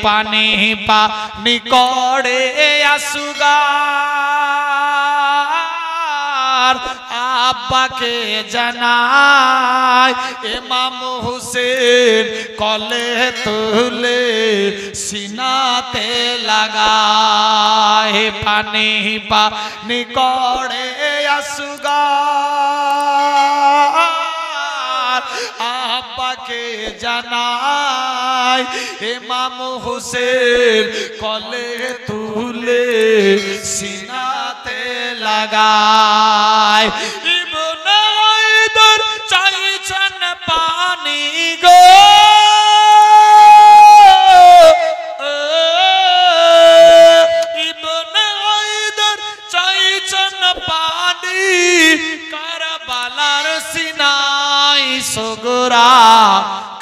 পানি পানি করে আসুগার আব্বাকে জানায় ইমাম হুসেন কলে তুলে সিনাতে লাগায় পানি পানি করে আসুগার আব্বাকে জানায় ইমাম হুসেন কলে তুলে সিনাতে লাগায় ইবনে হায়দার চাইছেন পানি গো ইবনে হায়দার চাইছেন পানি কারবালার সিনাই সুগরা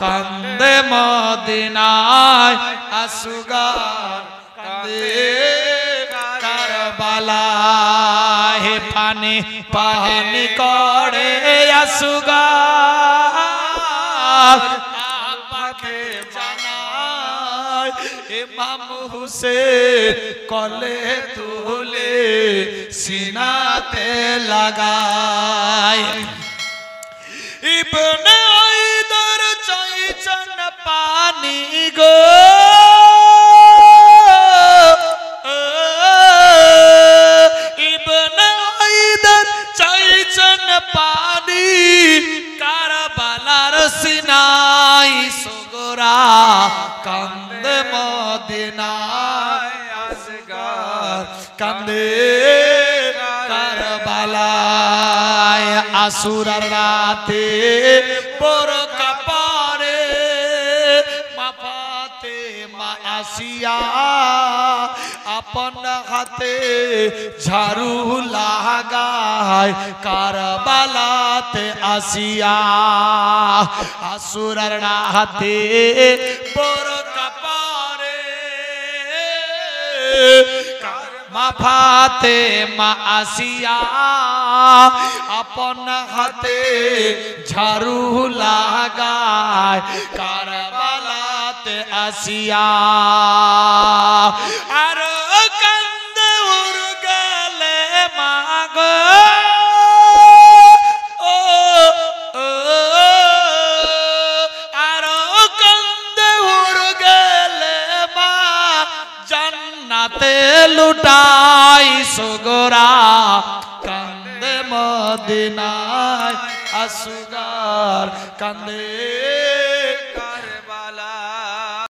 কান্দে মদিনায় আসুগার কান্দে কারবালায় পানি পানি করে আসুগার আব্বাকে জানায় ইমাম হুসেন কলে তুলে সিনাতে লাগায় ইবনে হায়দার চাইছেন পানি গো ইবনে হায়দার চাইছেন পানি কারবালার সিনাই সুগরা কান্দে মদিনায় আসগার কান্দে কারবালায় আসুরার রাতে বোরকা পরে মা ফাতেমা আসিয়া আপন হাতে ঝাড়ু লাগায় কারবালাতে আসিয়া আসুরার রাতে বোরকা পরে মা ফাতেমা আসিয়া আপন হাতে ঝাড়ু লাগায় কারবালাতে আসিয়া আর কান্দে উর গেলে মাগো আর কান্দে উর গেলে মা জান্নাতে লুটাই সুগরা কান্দে মদিনায় আসুগার কান্দে